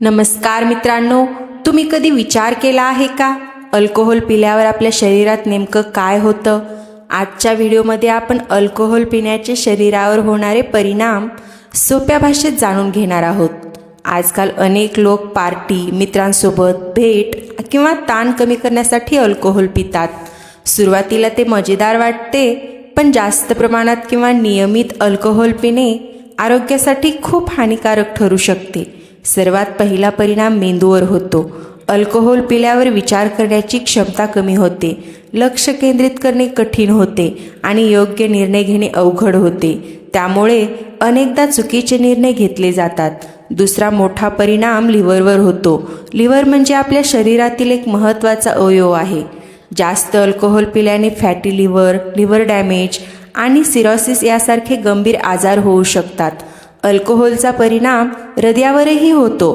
नमस्कार मित्रांनो, तुम्ही कधी विचार केला आहे का अल्कोहोल पिल्यावर आपल्या शरीरात नेमकं काय होतं? आजच्या व्हिडिओमध्ये आपण अल्कोहोल पिण्याचे शरीरावर होणारे परिणाम सोप्या भाषेत जाणून घेणार आहोत. आजकाल अनेक लोक पार्टी, मित्रांसोबत भेट किंवा ताण कमी करण्यासाठी अल्कोहोल पितात. सुरुवातीला ते मजेदार वाटते, पण जास्त प्रमाणात किंवा नियमित अल्कोहोल पिणे आरोग्यासाठी खूप हानिकारक ठरू शकते. सर्वात पहिला परिणाम मेंदूवर होतो. अल्कोहोल पिल्यावर विचार करण्याची क्षमता कमी होते, लक्ष केंद्रित करणे कठीण होते आणि योग्य निर्णय घेणे अवघड होते. त्यामुळे अनेकदा चुकीचे निर्णय घेतले जातात. दुसरा मोठा परिणाम लिव्हरवर होतो. लिव्हर म्हणजे आपल्या शरीरातील एक महत्त्वाचा अवयव आहे. जास्त अल्कोहोल पिल्याने फॅटी लिव्हर, लिव्हर डॅमेज आणि सिरोसिस यासारखे गंभीर आजार होऊ शकतात. अल्कोहोलचा परिणाम हृदयावरही होतो.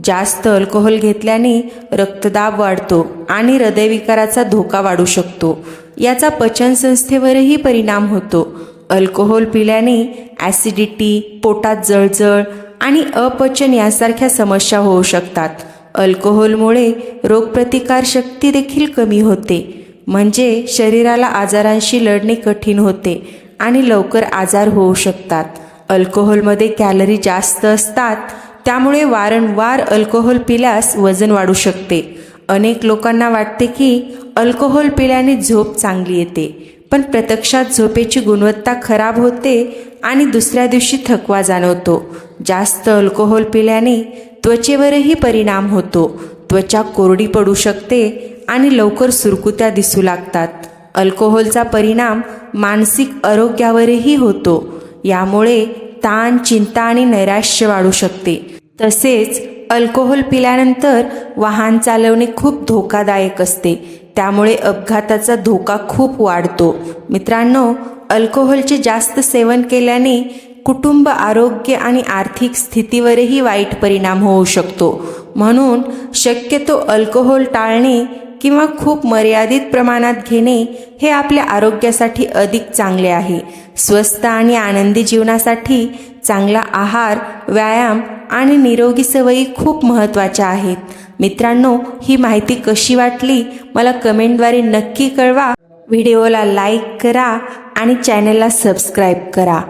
जास्त अल्कोहोल घेतल्याने रक्तदाब वाढतो आणि हृदयविकाराचा धोका वाढू शकतो. याचा पचनसंस्थेवरही परिणाम होतो. अल्कोहोल पिल्याने ॲसिडिटी, पोटात जळजळ आणि अपचन यासारख्या समस्या होऊ शकतात. अल्कोहोलमुळे रोगप्रतिकारशक्ती देखील कमी होते, म्हणजे शरीराला आजारांशी लढणे कठीण होते आणि लवकर आजार होऊ शकतात. अल्कोहोलमध्ये कॅलरी जास्त असतात, त्यामुळे वारंवार अल्कोहोल पिल्यास वजन वाढू शकते. अनेक लोकांना वाटते की अल्कोहोल पिल्याने झोप चांगली येते, पण प्रत्यक्षात झोपेची गुणवत्ता खराब होते आणि दुसऱ्या दिवशी थकवा जाणवतो. जास्त अल्कोहोल पिल्याने त्वचेवरही परिणाम होतो. त्वचा कोरडी पडू शकते आणि लवकर सुरकुत्या दिसू लागतात. अल्कोहोलचा परिणाम मानसिक आरोग्यावरही होतो. यामुळे ताण, चिंता आणि नैराश्य वाढू शकते. तसेच अल्कोहोल पिल्यानंतर वाहन चालवणे खूप धोकादायक असते, त्यामुळे अपघाताचा धोका खूप वाढतो. मित्रांनो, अल्कोहोलचे जास्त सेवन केल्याने कुटुंब, आरोग्य आणि आर्थिक स्थितीवरही वाईट परिणाम होऊ शकतो. म्हणून शक्यतो अल्कोहोल टाळणे किंवा खूप मर्यादित प्रमाणात घेणे हे आपल्या आरोग्यासाठी अधिक चांगले आहे. स्वस्थ आणि आनंदी जीवनासाठी चांगला आहार, व्यायाम आणि निरोगी सवयी खूप महत्त्वाच्या आहेत. मित्रांनो, ही माहिती कशी वाटली मला कमेंटद्वारे नक्की कळवा. व्हिडिओला लाईक करा आणि चॅनलला सबस्क्राईब करा.